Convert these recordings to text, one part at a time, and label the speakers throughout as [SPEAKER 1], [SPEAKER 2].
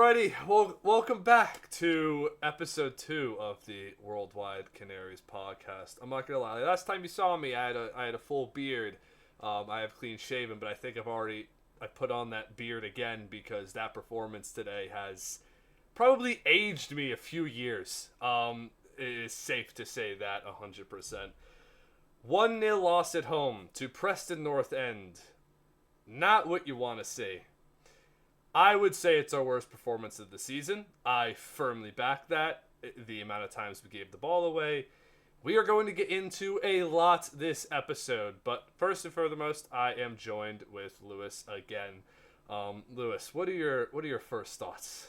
[SPEAKER 1] Alrighty, well, welcome back to episode 2 of the Worldwide Canaries podcast. I'm not gonna lie, last time you saw me, I had a full beard. I have clean shaven, but I think I put on that beard again because that performance today has probably aged me a few years. It is safe to say that 100%. 1-0 loss at home to Preston North End. Not what you want to see. I would say it's our worst performance of the season. I firmly back that. The amount of times we gave the ball away. We are going to get into a lot this episode, but first and foremost, I am joined with Lewis again. Lewis, what are your first thoughts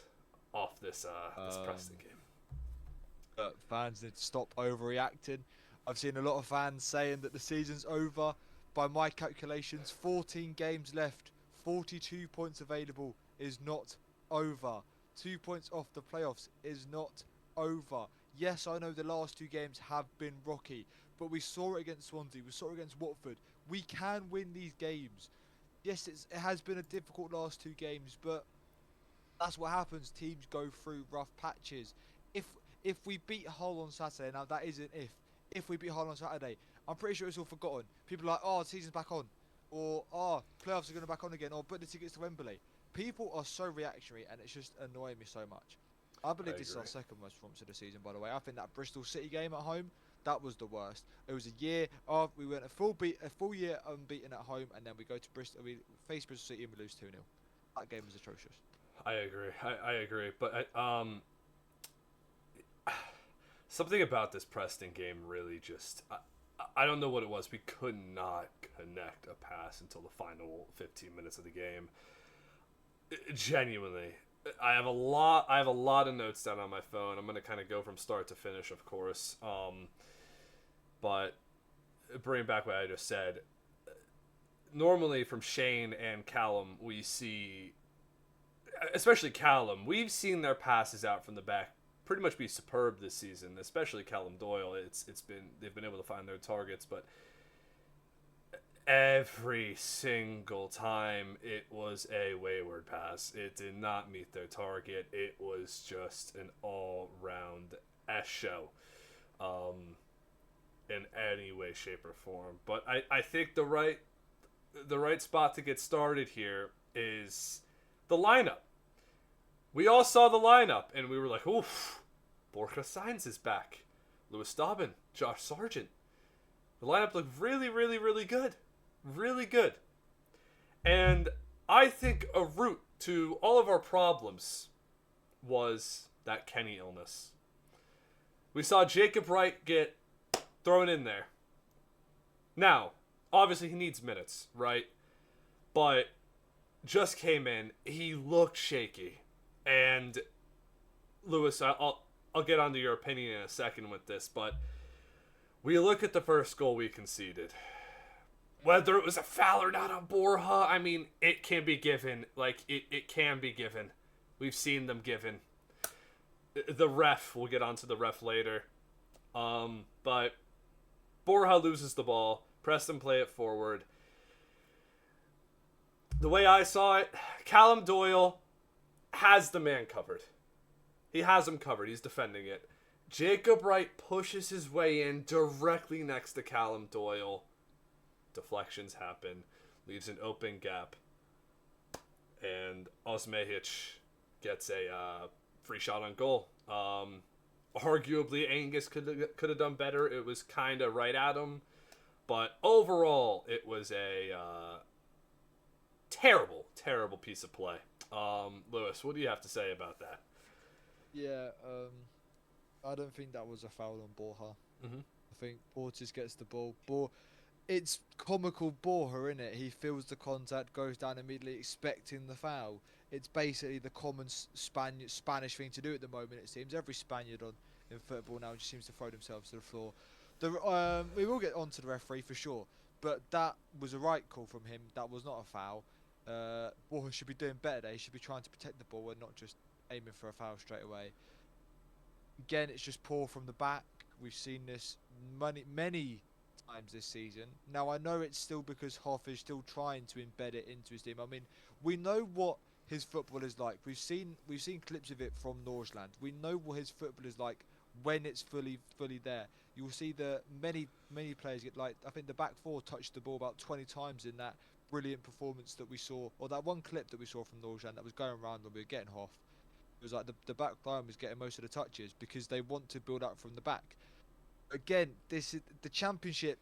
[SPEAKER 1] off this Preston game?
[SPEAKER 2] Fans need to stop overreacting. I've seen a lot of fans saying that the season's over. By my calculations, 14 games left, 42 points available is not over. 2 points off the playoffs is not over. Yes, I know the last 2 games have been rocky, but we saw it against Swansea, we saw it against Watford. We can win these games. Yes, it has been a difficult last 2 games, but that's what happens. Teams go through rough patches. If we beat Hull on Saturday, now that is an if we beat Hull on Saturday, I'm pretty sure it's all forgotten. People are like, oh, the season's back on, or oh, playoffs are going to back on again, or book the tickets to Wembley. People are so reactionary, and it's just annoying me so much. I believe this is our second worst performance of the season, by the way. I think that Bristol City game at home, that was the worst. It was a year of, we went a full year unbeaten at home, and then we go to Bristol, we face Bristol City and we lose 2-0. That game was atrocious.
[SPEAKER 1] I agree. But something about this Preston game really just... I don't know what it was. We could not connect a pass until the final 15 minutes of the game. Genuinely. I have a lot of notes down on my phone. I'm going to kind of go from start to finish, of course. But bringing back what I just said, normally from Shane and Callum, we see, especially Callum, we've seen their passes out from the back pretty much be superb this season, especially Callum Doyle. They've been able to find their targets, but every single time it was a wayward pass. It did not meet their target. It was just an all-round show in any way, shape, or form. But I think the right spot to get started here is the lineup. We all saw the lineup, and we were like, oof, Borja Sainz is back. Lewis Dobbin, Josh Sargent. The lineup looked really, really, really good. Really good. And I think a root to all of our problems was that Kenny illness. We saw Jacob Wright get thrown in there. Now, obviously he needs minutes, right? But just came in. He looked shaky. And Lewis, I'll get onto your opinion in a second with this, but we look at the first goal we conceded. Whether it was a foul or not on Borja, I mean, it can be given. Like, it can be given. We've seen them given. The ref, we'll get onto the ref later. But Borja loses the ball. Preston play it forward. The way I saw it, Callum Doyle has the man covered. He has him covered. He's defending it. Jacob Wright pushes his way in directly next to Callum Doyle. Deflections happen, leaves an open gap, and Osmejic gets a free shot on goal. Arguably, Angus could have done better. It was kind of right at him, but overall, it was a terrible piece of play. Lewis, what do you have to say about that?
[SPEAKER 2] Yeah, I don't think that was a foul on Borja.
[SPEAKER 1] Mm-hmm.
[SPEAKER 2] I think Portis gets the ball. It's comical Borja, isn't it? He feels the contact, goes down immediately expecting the foul. It's basically the common Spanish thing to do at the moment, it seems. Every Spaniard in football now just seems to throw themselves to the floor. We will get on to the referee for sure, but that was a right call from him. That was not a foul. Borja should be doing better there. He should be trying to protect the ball and not just aiming for a foul straight away. Again, it's just poor from the back. We've seen this many times this season. Now, I know it's still because Hoff is still trying to embed it into his team. I mean, we know what his football is like. We've seen clips of it from Norwich. We know what his football is like when it's fully there. You'll see the many players get like, I think the back four touched the ball about 20 times in that brilliant performance that we saw, or that one clip that we saw from Norwich that was going around when we were getting off. It was like the back line was getting most of the touches because they want to build up from the back. Again, this is the Championship.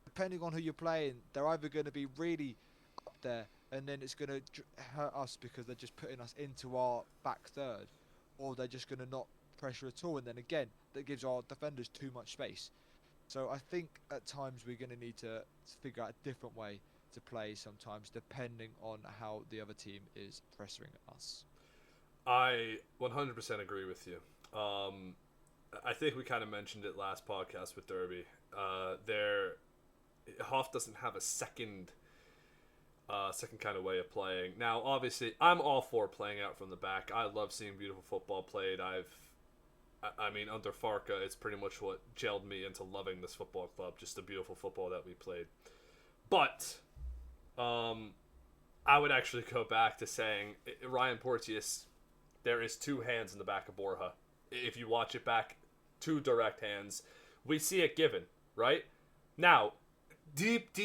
[SPEAKER 2] Depending on who you're playing, they're either going to be really up there, and then it's going to hurt us because they're just putting us into our back third, or they're just going to not pressure at all, and then again, that gives our defenders too much space. So I think at times we're going to need to figure out a different way to play sometimes, depending on how the other team is pressuring us.
[SPEAKER 1] I 100% agree with you. I think we kind of mentioned it last podcast with Derby. Hoff doesn't have a second kind of way of playing. Now, obviously, I'm all for playing out from the back. I love seeing beautiful football played. I mean, under Farka, it's pretty much what gelled me into loving this football club, just the beautiful football that we played. But I would actually go back to saying, Ryan Porteous, there is two hands in the back of Borja. If you watch it back, two direct hands. We see it given, right? Now, deep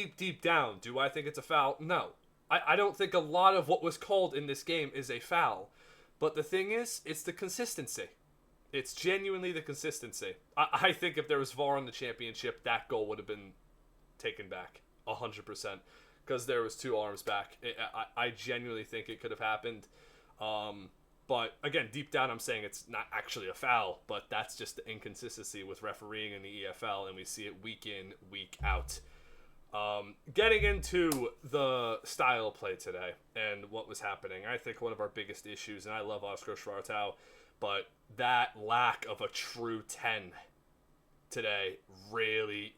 [SPEAKER 1] down, do I think it's a foul? No. I don't think a lot of what was called in this game is a foul. But the thing is, it's the consistency. It's genuinely the consistency. I think if there was VAR in the Championship, that goal would have been taken back 100%. Because there was two arms back. I genuinely think it could have happened. But again, deep down, I'm saying it's not actually a foul. But that's just the inconsistency with refereeing in the EFL. And we see it week in, week out. Getting into the style of play today and what was happening, I think one of our biggest issues, and I love Oscar Schwartau, but that lack of a true 10 today really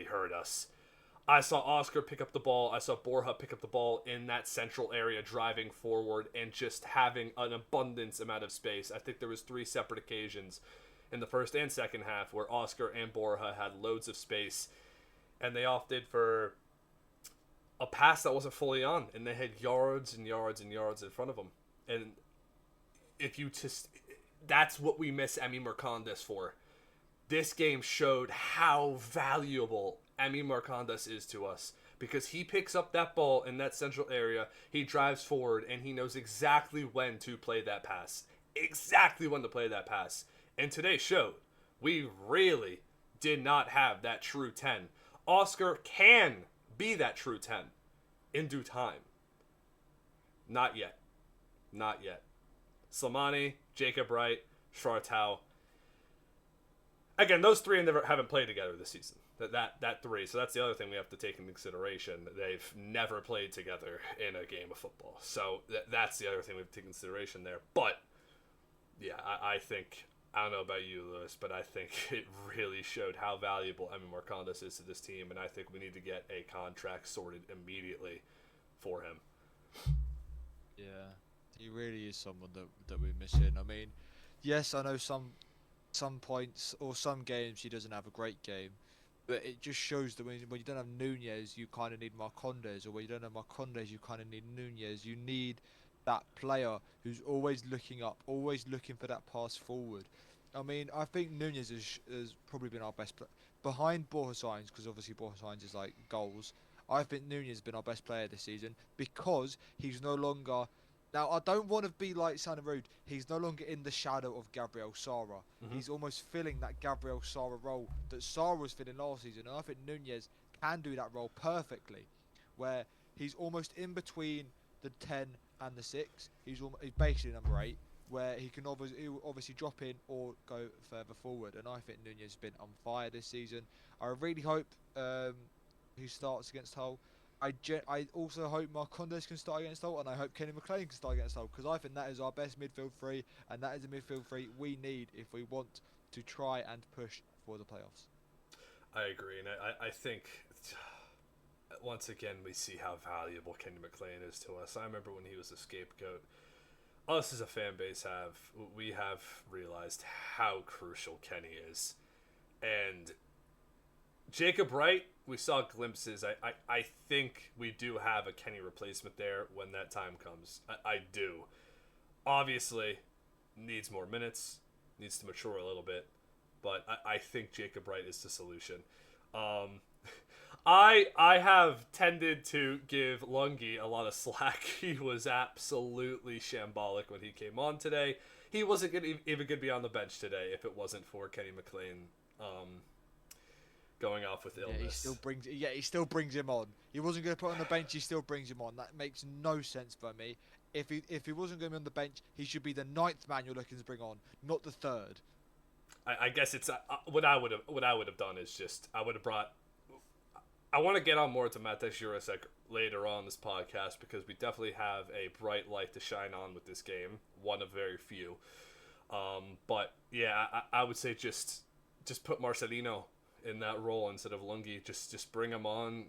[SPEAKER 1] hurt us. I saw Oscar pick up the ball. I saw Borja pick up the ball in that central area, driving forward and just having an abundance amount of space. I think there was 3 separate occasions in the first and second half where Oscar and Borja had loads of space, and they opted for a pass that wasn't fully on, and they had yards and yards and yards in front of them. And if you just, that's what we miss Emi Marcondes for. This game showed how valuable Emi Marcondes is to us, because he picks up that ball in that central area, he drives forward, and he knows exactly when to play that pass. Exactly when to play that pass. And today showed we really did not have that true 10. Oscar can be that true 10 in due time. Not yet. Not yet. Slimani, Jacob Wright, Schwartau. Again, those 3 haven't played together this season. That 3. So that's the other thing we have to take into consideration. They've never played together in a game of football. So that's the other thing we have to take into consideration there. But, yeah, I think, I don't know about you, Lewis, but I think it really showed how valuable Emi Marcondes is to this team, and I think we need to get a contract sorted immediately for him.
[SPEAKER 2] Yeah, he really is someone that we're missing. I mean, yes, I know some points or some games he doesn't have a great game, but it just shows that when you don't have Nunez, you kind of need Marcondes, or when you don't have Marcondes, you kind of need Nunez. You need that player who's always looking up, always looking for that pass forward. I mean, I think Nunez has probably been our best player behind Borja Sainz, because obviously Borja Sainz is like goals. I think Nunez has been our best player this season because he's no longer. Now, I don't want to be like Santa Rude. He's no longer in the shadow of Gabriel Sara. Mm-hmm. He's almost filling that Gabriel Sara role that Sara was filling last season. And I think Nunez can do that role perfectly, where he's almost in between the 10 and the 6. He's basically number 8, where he can obviously drop in or go further forward. And I think Nunez has been on fire this season. I really hope he starts against Hull. I also hope Marcondes can start against Hull, and I hope Kenny McLean can start against Hull, because I think that is our best midfield 3, and that is a midfield 3 we need if we want to try and push for the playoffs.
[SPEAKER 1] I agree, and I think once again we see how valuable Kenny McLean is to us. I remember when he was a scapegoat. Us as a fan base have realized how crucial Kenny is, and Jacob Wright, we saw glimpses. I think we do have a Kenny replacement there when that time comes. I do. Obviously, needs more minutes, needs to mature a little bit, but I think Jacob Wright is the solution. Um, I have tended to give Lungi a lot of slack. He was absolutely shambolic when he came on today. He wasn't even going to be on the bench today if it wasn't for Kenny McLean going off with illness.
[SPEAKER 2] He still brings him on. He wasn't going to put on the bench. He still brings him on. That makes no sense by me. If he wasn't going to be on the bench, he should be the 9th man you're looking to bring on, not the 3rd.
[SPEAKER 1] I guess it's what I would have done is just I would have brought. I want to get on more to Matej Jurasek later on this podcast because we definitely have a bright light to shine on with this game, one of very few. But yeah, I would say just put Marcelino in that role instead of Lungi. Just bring him on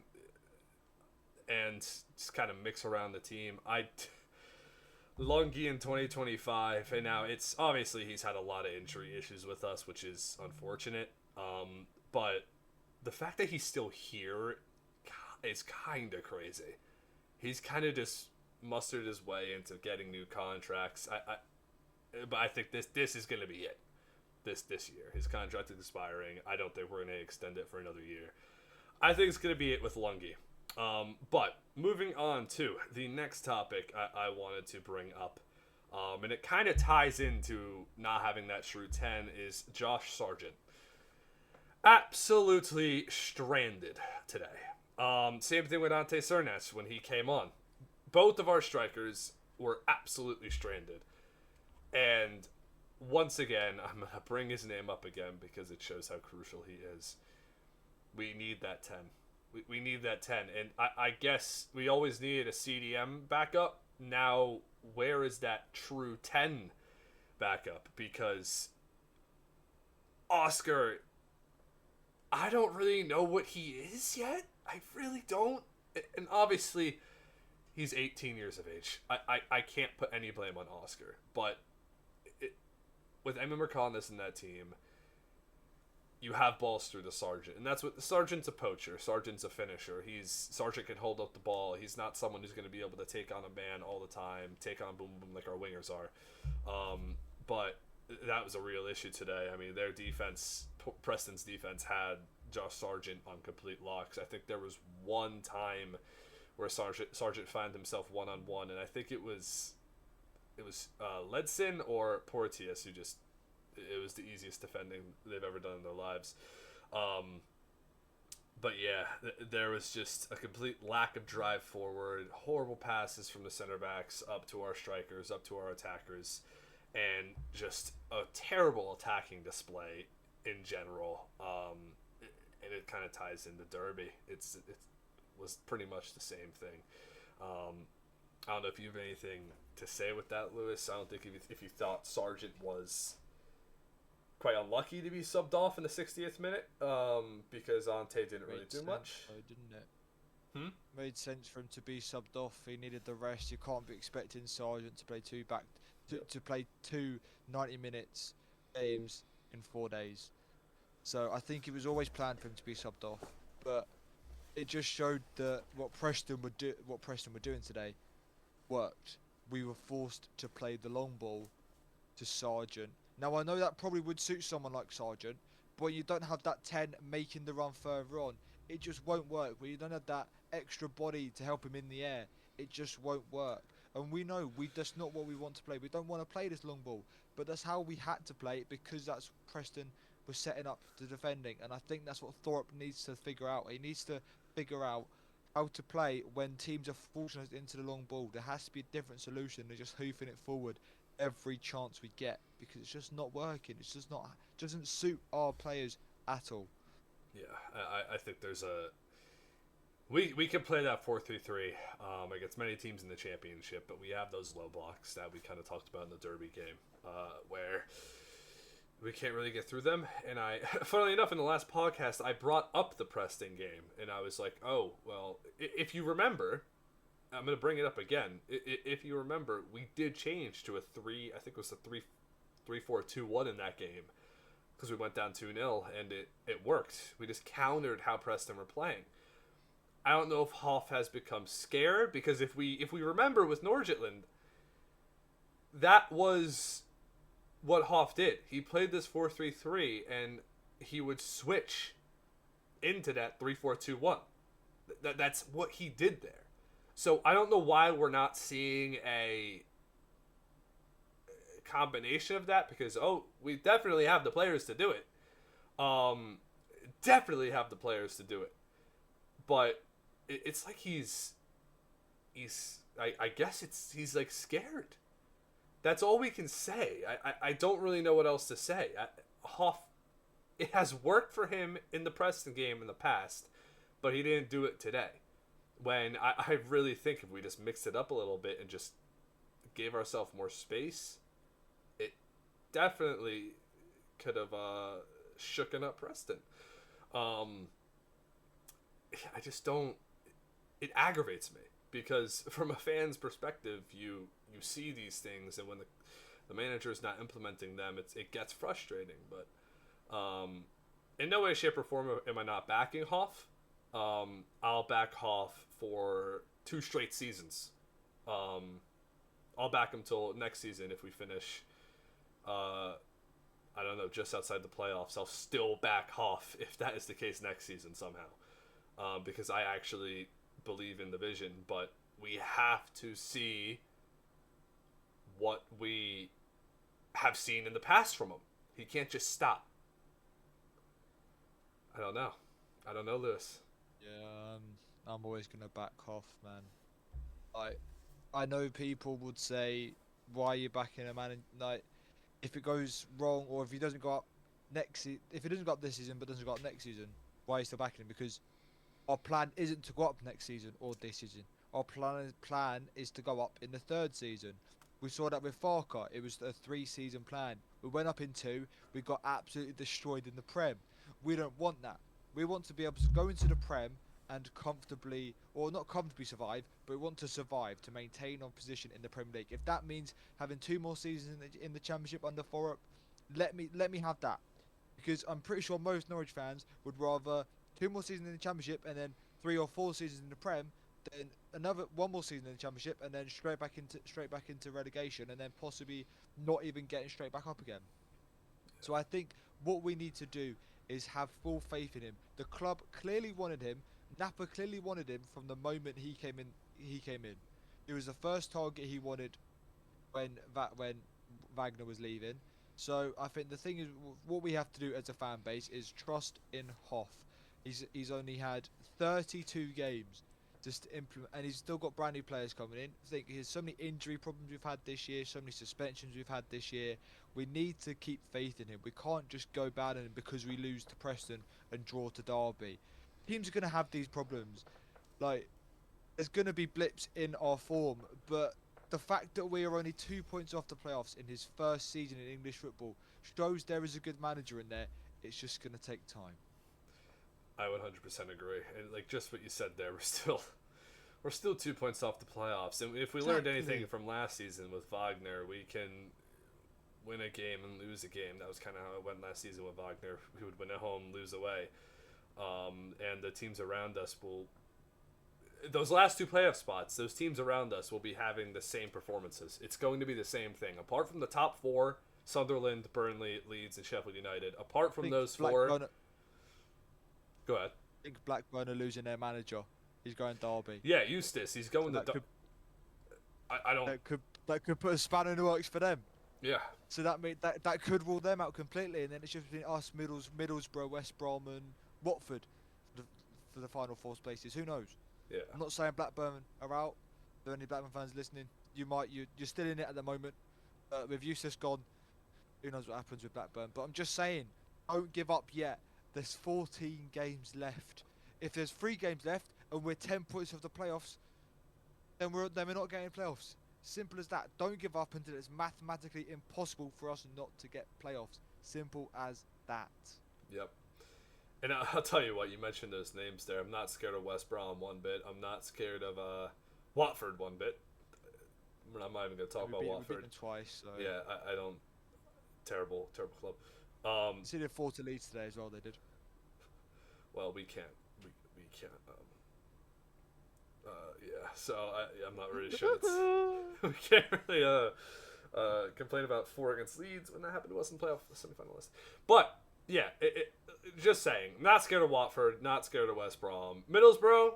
[SPEAKER 1] and just kind of mix around the team. Lungi in 2025, and now it's obviously he's had a lot of injury issues with us, which is unfortunate. But the fact that he's still here is kind of crazy. He's kind of just mustered his way into getting new contracts. But I think this is going to be it. This year, his contract is expiring. I don't think we're going to extend it for another year. I think it's going to be it with Lungi. But moving on to the next topic I wanted to bring up, and it kind of ties into not having that true 10, is Josh Sargent. Absolutely stranded today. Same thing with Ante Cernas when he came on. Both of our strikers were absolutely stranded. And once again, I'm going to bring his name up again because it shows how crucial he is. We need that 10. We need that 10. And I guess we always needed a CDM backup. Now, where is that true 10 backup? Because Oscar, I don't really know what he is yet. I really don't. And obviously, he's 18 years of age. I can't put any blame on Oscar. But with Emma Mercandis in that team, you have balls through the Sargent. And that's what the Sargent's a poacher. Sargent's a finisher. Sargent can hold up the ball. He's not someone who's going to be able to take on a man all the time, take on boom boom like our wingers are. But that was a real issue today. I mean, their defense, Preston's defense, had Josh Sargent on complete locks. I think there was one time where Sargent found himself one-on-one, and I think it was Ledson or Porteous who just, it was the easiest defending they've ever done in their lives. But yeah, there was just a complete lack of drive forward, horrible passes from the center backs up to our strikers, up to our attackers, and just a terrible attacking display in general. And it kind of ties into Derby. It was pretty much the same thing. I don't know if you have anything to say with that, Lewis. I don't think if you thought Sargent was quite unlucky to be subbed off in the 60th minute, because Ante didn't really do much.
[SPEAKER 2] Didn't it? Made sense for him to be subbed off. He needed the rest. You can't be expecting Sargent to play to play two 90 minutes games in 4 days. So I think it was always planned for him to be subbed off, but it just showed that what Preston were doing today worked. We were forced to play the long ball to Sargent. Now I know that probably would suit someone like Sargent, but when you don't have that 10 making the run further on, it just won't work. When you don't have that extra body to help him in the air, it just won't work. And we know that's not what we want to play. We don't want to play this long ball, but that's how we had to play it because that's Preston was setting up the defending. And I think that's what Thorpe needs to figure out. He needs to figure out how to play when teams are forcing us into the long ball. There has to be a different solution than just hoofing it forward every chance we get, because it's just not working. It's just not, doesn't suit our players at all.
[SPEAKER 1] Yeah, I think there's we can play that 4-3-3 against many teams in the championship, but we have those low blocks that we kind of talked about in the Derby game, where we can't really get through them. And funnily enough, in the last podcast, I brought up the Preston game, and I was like, oh, well, if you remember, I'm going to bring it up again. If you remember, we did change to a 3, I think it was a 3-4-2-1 in that game. because we went down 2-0, and it worked. We just countered how Preston were playing. I don't know if Hoff has become scared, because if we remember with Norwich, that was what Hoff did. He played this 4-3-3, and he would switch into that 3-4-2-1. That's what he did there. So I don't know why we're not seeing a combination of that, because we definitely have the players to do it. Definitely have the players to do it. But it's like he's I guess he's like scared. That's all we can say. I don't really know what else to say. Hoff, it has worked for him in the Preston game in the past, but he didn't do it today. When I really think if we just mixed it up a little bit and just gave ourselves more space, it definitely could have shooken up Preston. I just don't. It aggravates me, because from a fan's perspective, you see these things, and when the manager is not implementing them, it gets frustrating. But in no way, shape, or form am I not backing Hoff. I'll back Hoff for 2 straight seasons. I'll back him till next season if we finish. I don't know, just outside the playoffs. I'll still back Hoff if that is the case next season somehow, because I actually believe in the vision. But we have to see what we have seen in the past from him. He can't just stop. I don't know, Lewis.
[SPEAKER 2] Yeah, I'm always gonna back Hoff, man. I know people would say, why are you backing a man? Like, if it goes wrong, or if he doesn't go up if he doesn't go up this season but doesn't go up next season, why are you still backing him? Because our plan isn't to go up next season or this season. Our plan is to go up in the 3rd season. We saw that with Farker. It was a 3-season plan. We went up in 2. We got absolutely destroyed in the Prem. We don't want that. We want to be able to go into the Prem and comfortably, or not comfortably survive, but we want to survive, to maintain our position in the Premier League. If that means having 2 more seasons in the Championship under Forup, let me have that. Because I'm pretty sure most Norwich fans would rather 2 more seasons in the Championship and then 3 or 4 seasons in the Prem, then another 1 more season in the Championship, and then straight back into relegation, and then possibly not even getting straight back up again. So I think what we need to do is have full faith in him. The club clearly wanted him. Napa clearly wanted him from the moment he came in. He was the first target he wanted when Wagner was leaving. So I think the thing is, what we have to do as a fan base is trust in Hoff. He's only had 32 games just to implement, and he's still got brand new players coming in. I think there's so many injury problems we've had this year, so many suspensions we've had this year. We need to keep faith in him. We can't just go bad on him because we lose to Preston and draw to Derby. Teams are going to have these problems. Like, there's going to be blips in our form, but the fact that we are only 2 points off the playoffs in his first season in English football shows there is a good manager in there. It's just going to take time.
[SPEAKER 1] I would 100% agree. And like just what you said there, we're still 2 points off the playoffs. And if we learned anything from last season with Wagner, we can win a game and lose a game. That was kind of how it went last season with Wagner. We would win at home, lose away. And the teams around us those last 2 playoff spots, those teams around us will be having the same performances. It's going to be the same thing. Apart from the top 4, Sunderland, Burnley, Leeds, and Sheffield United. Apart from those 4... Go ahead.
[SPEAKER 2] I think Blackburn are losing their manager. He's going Derby.
[SPEAKER 1] Yeah, Eustace. He's going to Derby. I don't...
[SPEAKER 2] That could put a spanner in the works for them.
[SPEAKER 1] Yeah.
[SPEAKER 2] So that could rule them out completely, and then it's just between us, Middlesbrough, West Brom, and Watford for the final 4 places. Who knows?
[SPEAKER 1] Yeah.
[SPEAKER 2] I'm not saying Blackburn are out. If there are any Blackburn fans listening, you're still in it at the moment. With Eustace gone, who knows what happens with Blackburn? But I'm just saying, don't give up yet. There's 14 games left. If there's 3 games left and we're 10 points off the playoffs, then we're not getting playoffs. Simple as that. Don't give up until it's mathematically impossible for us not to get playoffs. Simple as that. Yep.
[SPEAKER 1] And I'll tell you what, you mentioned those names there. I'm not scared of West Brom one bit. I'm not scared of Watford one bit. I'm not even going to talk about Watford.
[SPEAKER 2] We beat them twice. So.
[SPEAKER 1] Yeah, I don't. Terrible club.
[SPEAKER 2] See, they fought to lead today as well. They did.
[SPEAKER 1] Well, we can't. We can't. Yeah. So I'm not really sure. We can't really complain about 4 against Leeds when that happened to us in playoff semifinalists. But yeah, just saying, not scared of Watford, not scared of West Brom, Middlesbrough.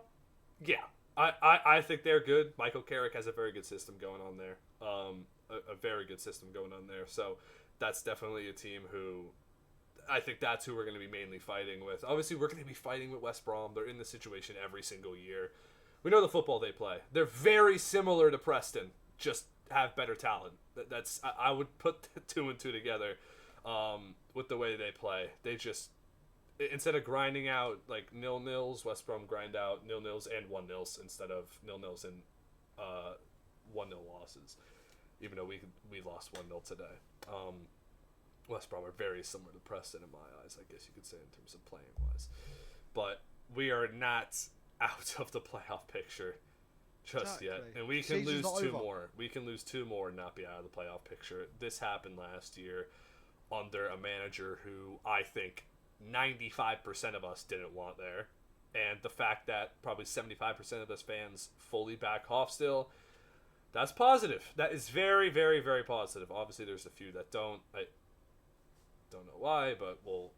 [SPEAKER 1] Yeah, I think they're good. Michael Carrick has a very good system going on there. A very good system going on there. So that's definitely a team who. I think that's who we're going to be mainly fighting with. Obviously, we're going to be fighting with West Brom. They're in this situation every single year. We know the football they play. They're very similar to Preston, just have better talent. I would put 2 and 2 together with the way they play. They just, instead of grinding out like 0-0s, West Brom grind out 0-0s and 1-0s instead of 0-0s and 1-0 losses. Even though we lost 1-0 today. West Brom are very similar to Preston in my eyes, I guess you could say, in terms of playing wise. But we are not out of the playoff picture just yet. And we can lose 2 more. We can lose 2 more and not be out of the playoff picture. This happened last year under a manager who I think 95% of us didn't want there. And the fact that probably 75% of us fans fully back off still, that's positive. That is very, very, very positive. Obviously, there's a few that don't. I don't know why, but we'll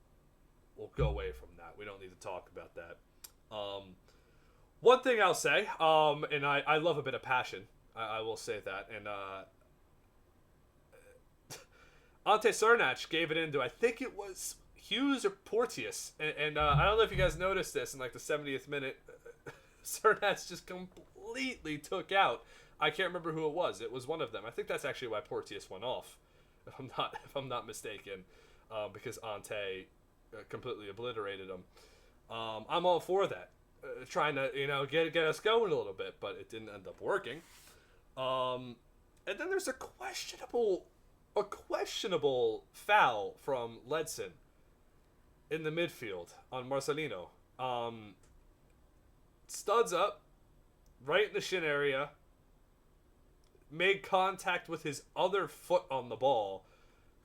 [SPEAKER 1] go away from that. We don't need to talk about that. One thing I'll say, and I love a bit of passion. I will say that. And Ante Cernach gave it into, I think it was Hughes or Porteous. And I don't know if you guys noticed this in like the 70th minute. Cernach just completely took out. I can't remember who it was. It was one of them. I think that's actually why Porteous went off, if I'm not mistaken, because Ante completely obliterated him. I'm all for that, trying to get us going a little bit, but it didn't end up working. And then there's a questionable foul from Ledson in the midfield on Marcelino. Studs up, right in the shin area. Made contact with his other foot on the ball.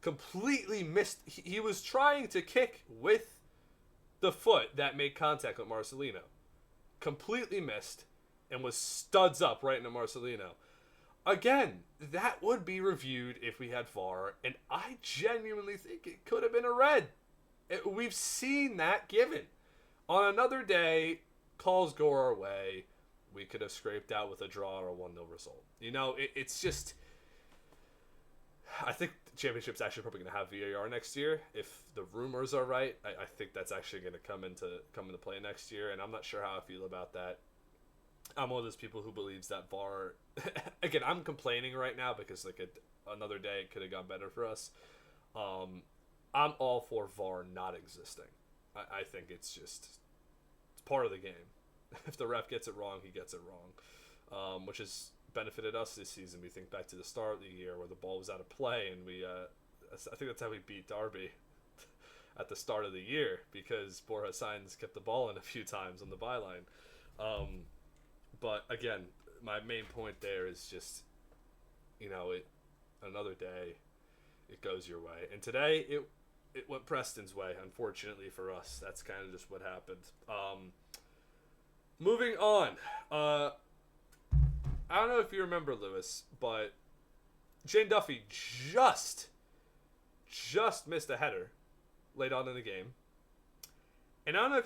[SPEAKER 1] Completely missed. He was trying to kick with the foot that made contact with Marcelino. Completely missed and was studs up right into Marcelino. Again, that would be reviewed if we had VAR, and I genuinely think it could have been a red. We've seen that given. On another day, calls go our way. We could have scraped out with a draw or a 1-0 result. It's just... I think the championship's actually probably going to have VAR next year. If the rumors are right, I think that's actually going to come into play next year, and I'm not sure how I feel about that. I'm one of those people who believes that VAR... Again, I'm complaining right now because another day it could have gone better for us. I'm all for VAR not existing. I think it's part of the game. If the ref gets it wrong, he gets it wrong, which has benefited us this season. We think back to the start of the year where the ball was out of play, and I think that's how we beat Derby at the start of the year, because Borja Sainz kept the ball in a few times on the byline. But again, my main point there is just, another day, it goes your way. And today, it went Preston's way, unfortunately for us. That's kind of just what happened. Moving on. I don't know if you remember, Lewis, but Shane Duffy just missed a header late on in the game. And I don't know if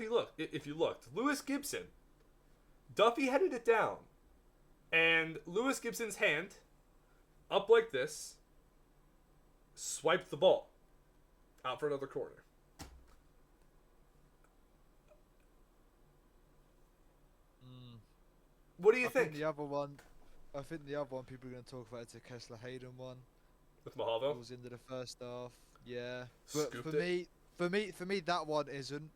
[SPEAKER 1] you looked. Lewis Gibson. Duffy headed it down. And Lewis Gibson's hand, up like this, swiped the ball out for another corner. What do you think?
[SPEAKER 2] I think the other one people are going to talk about is the Kessler Hayden one.
[SPEAKER 1] With Mahavo?
[SPEAKER 2] It was into the first half. Yeah. But for me, that one isn't,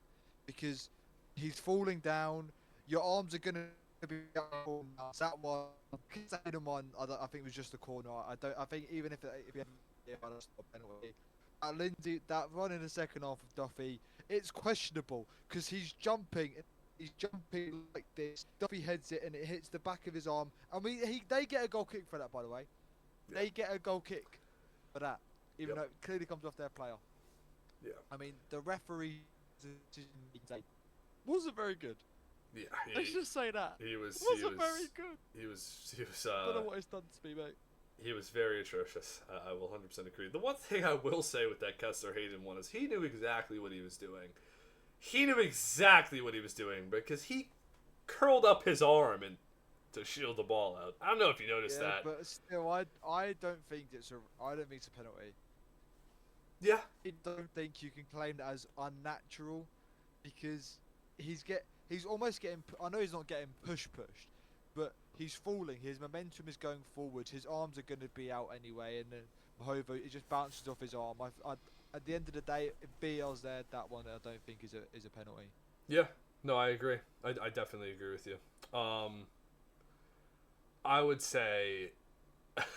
[SPEAKER 2] because he's falling down. Your arms are going to be up. That one, Kessler Hayden one, I think was just a corner. I think even if you had a penalty, Lindsay, that run in the second half of Duffy, it's questionable because he's jumping like this. Duffy heads it and it hits the back of his arm. And they get a goal kick for that, by the way. They get a goal kick for that, even though it clearly comes off their player.
[SPEAKER 1] Yeah.
[SPEAKER 2] I mean, the referee wasn't very good.
[SPEAKER 1] Yeah.
[SPEAKER 2] Let's just say that.
[SPEAKER 1] He was.
[SPEAKER 2] Wasn't very good.
[SPEAKER 1] He was.
[SPEAKER 2] Don't know what it's done to me, mate.
[SPEAKER 1] He was very atrocious. I will 100% agree. The one thing I will say with that Kessler Hayden one is he knew exactly what he was doing. He knew exactly what he was doing because he curled up his arm and to shield the ball out. I don't know if you noticed that.
[SPEAKER 2] But still, I don't think it's a penalty.
[SPEAKER 1] Yeah.
[SPEAKER 2] I don't think you can claim that as unnatural because he's almost getting. I know he's not getting pushed, but he's falling. His momentum is going forward. His arms are going to be out anyway, and then Mahova, it just bounces off his arm. At the end of the day, if BL's there, that one I don't think is a penalty.
[SPEAKER 1] Yeah. No, I agree. I definitely agree with you. I would say that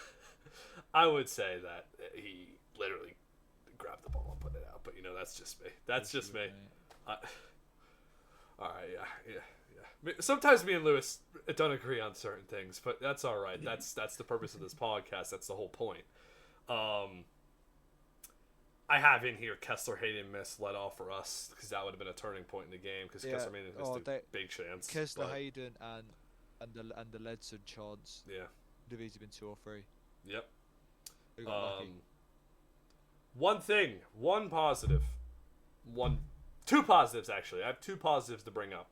[SPEAKER 1] he literally grabbed the ball and put it out, but that's just me. That's just me. All right, yeah. Sometimes me and Lewis don't agree on certain things, but that's all right. That's the purpose of this podcast. That's the whole point. I have in here Kessler Hayden missed let off for us because that would have been a turning point in the game because Kessler Hayden missed a big chance.
[SPEAKER 2] Kessler Hayden and the Ledson chance.
[SPEAKER 1] Yeah.
[SPEAKER 2] Would have easily been 2 or 3.
[SPEAKER 1] Yep.
[SPEAKER 2] We got lucky.
[SPEAKER 1] Two positives actually. I have 2 positives to bring up.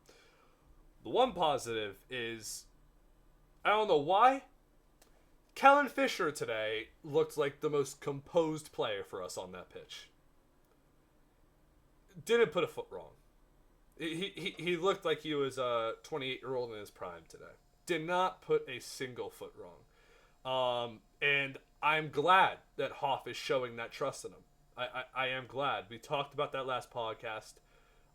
[SPEAKER 1] The one positive is, I don't know why, Kellen Fisher today looked like the most composed player for us on that pitch. Didn't put a foot wrong. He looked like he was a 28-year-old in his prime today. Did not put a single foot wrong. And I'm glad that Hoff is showing that trust in him. I am glad. We talked about that last podcast.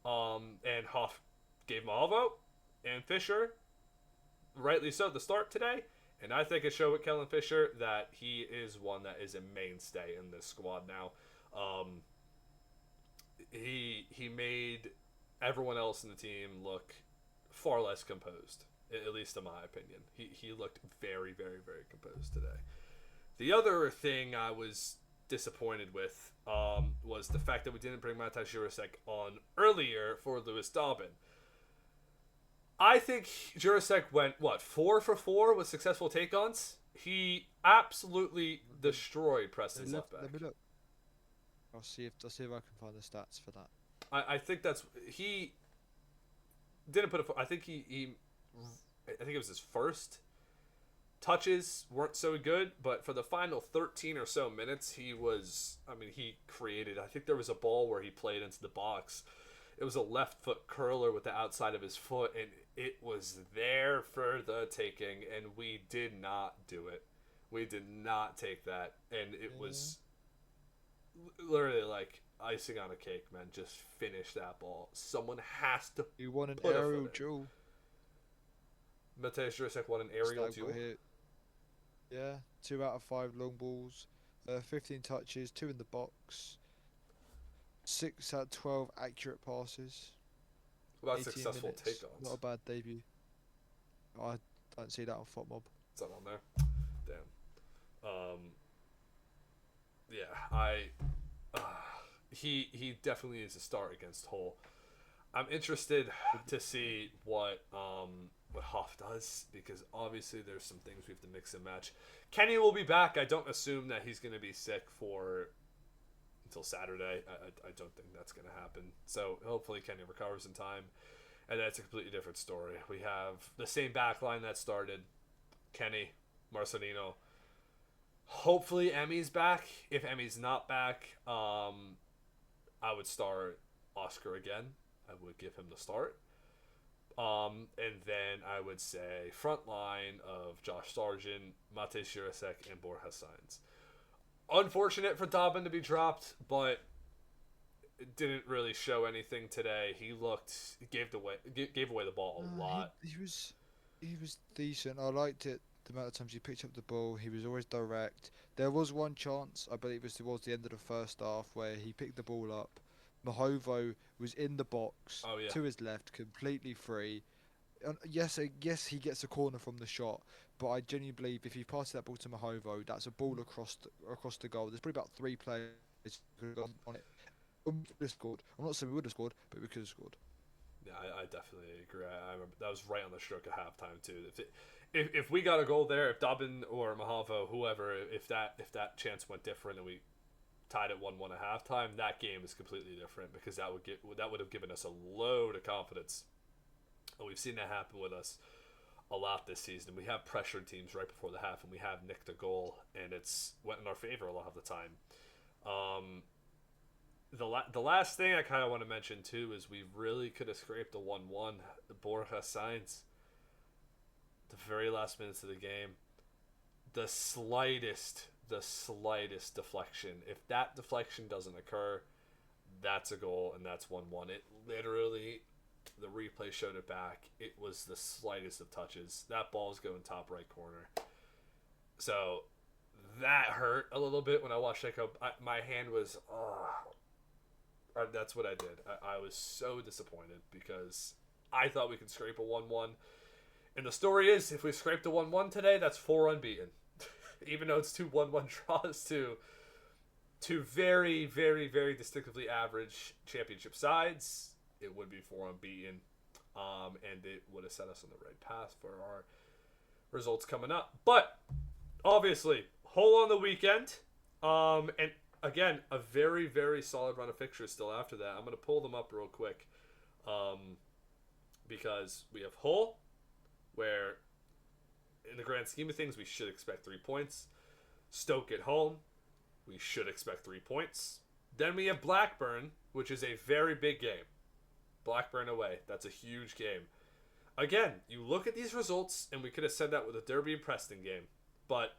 [SPEAKER 1] And Hoff gave him all vote. And Fisher, rightly so, at the start today. And I think it showed with Kellen Fisher that he is one that is a mainstay in this squad now. He made everyone else in the team look far less composed, at least in my opinion. He looked very, very, very composed today. The other thing I was disappointed with was the fact that we didn't bring Matej Jurasek on earlier for Lewis Dobbin. I think Jurasek went, 4 for 4 with successful take-ons? He absolutely destroyed Preston's left back.
[SPEAKER 2] Let me look. I'll see if I can find the stats for that.
[SPEAKER 1] I think that's... He didn't put I think I think it was his first touches weren't so good, but for the final 13 or so minutes, he created... I think there was a ball where he played into the box. It was a left foot curler with the outside of his foot, and it was there for the taking, and we did not do it. We did not take that, and it was literally like icing on a cake, man. Just finish that ball. Someone has to.
[SPEAKER 2] You won an aerial duel.
[SPEAKER 1] Matej Jurasek won an aerial duel.
[SPEAKER 2] Yeah, 2 out of 5 long balls, 15 touches, 2 in the box. 6 out of 12 accurate passes.
[SPEAKER 1] What about successful take-ons?
[SPEAKER 2] Not a bad debut. I don't see that on FotMob.
[SPEAKER 1] Is that on there? Damn. Yeah, he definitely is a start against Hull. I'm interested to see what Hoff does, because obviously there's some things we have to mix and match. Kenny will be back. I don't assume that he's going to be sick until Saturday. I don't think that's going to happen. So hopefully Kenny recovers in time, and that's a completely different story. We have the same back line that started. Kenny, Marcelino. Hopefully Emmy's back. If Emmy's not back, I would start Oscar again. I would give him the start. And then I would say front line of Josh Sargent, Matej Jurasek, and Borja Sainz. Unfortunate for Dobbin to be dropped, but it didn't really show anything today. He gave away the ball a lot.
[SPEAKER 2] He was decent. I liked it. The amount of times he picked up the ball, he was always direct. There was one chance, I believe it was towards the end of the first half, where he picked the ball up. Mahovo was in the box to his left, completely free. Yes, he gets a corner from the shot, but I genuinely believe if he passes that ball to Mahovo, that's a ball across the goal. There's probably about 3 players on it. We could have scored. I'm not saying we would have scored, but we could have scored.
[SPEAKER 1] Yeah, I definitely agree. I remember that was right on the stroke of halftime too. If we got a goal there, if Dobbin or Mahavo, whoever, if that chance went different and we tied at 1-1 at halftime, that game is completely different because that would have given us a load of confidence. And we've seen that happen with us a lot this season. We have pressured teams right before the half, and we have nicked a goal, and it's went in our favor a lot of the time. The last thing I kind of want to mention too is we really could have scraped a 1-1. Borja signs the very last minutes of the game. The slightest deflection. If that deflection doesn't occur, that's a goal, and that's 1-1. It literally, the replay showed it back. It was the slightest of touches. That ball's going top right corner. So that hurt a little bit when I watched that go. My hand was, that's what I did. I was so disappointed because I thought we could scrape a 1-1. And the story is, if we scraped a 1-1 today, that's 4 unbeaten. Even though it's 2 1-1 draws to very, very, very distinctively average championship sides, it would be 4 unbeaten. And it would have set us on the right path for our results coming up. But, obviously, Hull on the weekend. And again, a very, very solid run of fixtures still after that. I'm going to pull them up real quick. Because we have Hull, where in the grand scheme of things, we should expect 3 points. Stoke at home, we should expect 3 points. Then we have Blackburn, which is a very big game. Blackburn away, that's a huge game. Again, you look at these results, and we could have said that with a Derby and Preston game. But,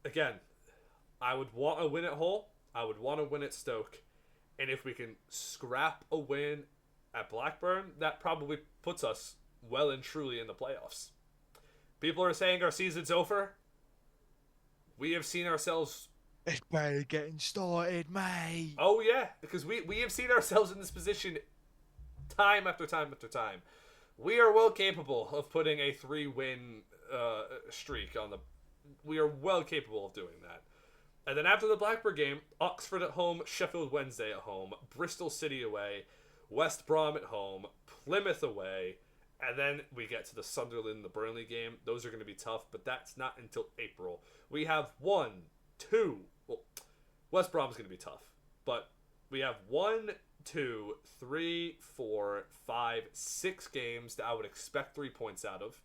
[SPEAKER 1] again, I would want a win at Hull. I would want a win at Stoke. And if we can scrap a win at Blackburn, that probably puts us well and truly in the playoffs. People are saying our season's over. We have seen ourselves...
[SPEAKER 2] It's barely getting started, mate.
[SPEAKER 1] Oh, yeah, because we have seen ourselves in this position time after time after time. We are well capable of putting a 3-win streak on the... We are well capable of doing that. And then after the Blackburn game, Oxford at home, Sheffield Wednesday at home, Bristol City away, West Brom at home, Plymouth away, and then we get to the Sunderland, the Burnley game. Those are going to be tough, but that's not until April. We have West Brom's going to be tough, but we have 6 games that I would expect 3 points out of.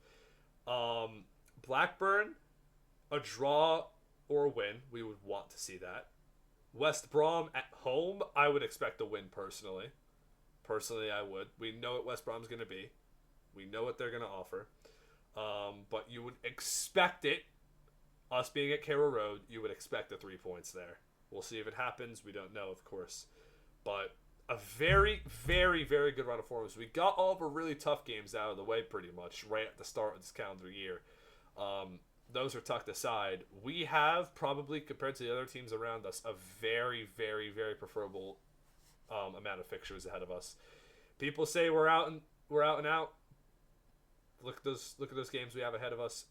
[SPEAKER 1] Blackburn, a draw or a win, we would want to see that. West Brom at home, I would expect a win personally. Personally, I would. We know what West Brom's going to be. We know what they're going to offer. But you would expect it. Us being at Carrow Road, you would expect the 3 points there. We'll see if it happens. We don't know, of course. But a very, very, very good run of forms. We got all of our really tough games out of the way pretty much right at the start of this calendar year. Those are tucked aside. We have probably, compared to the other teams around us, a very, very, very preferable amount of fixtures ahead of us. People say we're out and out. Look at those games we have ahead of us.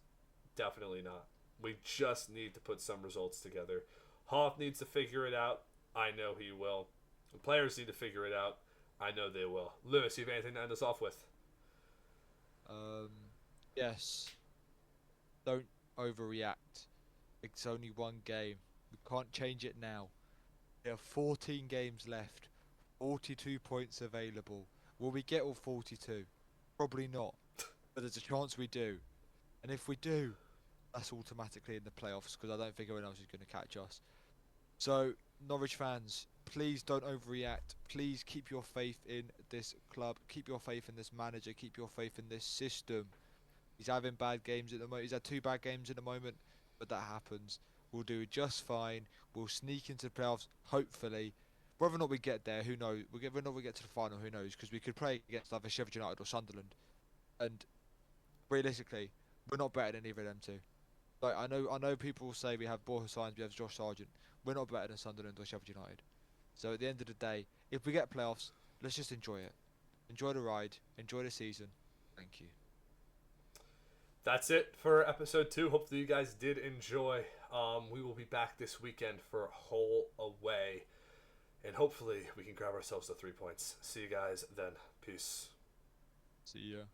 [SPEAKER 1] Definitely not. We just need to put some results together. Hoff needs to figure it out. I know he will. The players need to figure it out. I know they will. Lewis, you have anything to end us off with?
[SPEAKER 2] Yes. Don't overreact. It's only one game. We can't change it now. There are 14 games left. 42 points available. Will we get all 42? Probably not. But there's a chance we do. And if we do, that's automatically in the playoffs because I don't think anyone else is going to catch us. So, Norwich fans, please don't overreact. Please keep your faith in this club. Keep your faith in this manager. Keep your faith in this system. He's having bad games at the moment. He's had 2 bad games at the moment, but that happens. We'll do just fine. We'll sneak into the playoffs, hopefully. Whether or not we get there, who knows? Whether or not we get to the final, who knows? Because we could play against either Sheffield United or Sunderland. And realistically, we're not better than either of them two. Like I know people will say we have Borja Signs, we have Josh Sargent. We're not better than Sunderland or Sheffield United. So at the end of the day, if we get playoffs, let's just enjoy it. Enjoy the ride. Enjoy the season. Thank you.
[SPEAKER 1] That's it for episode 2. Hopefully you guys did enjoy. We will be back this weekend for Hull away. And hopefully we can grab ourselves the 3 points. See you guys then. Peace.
[SPEAKER 2] See ya.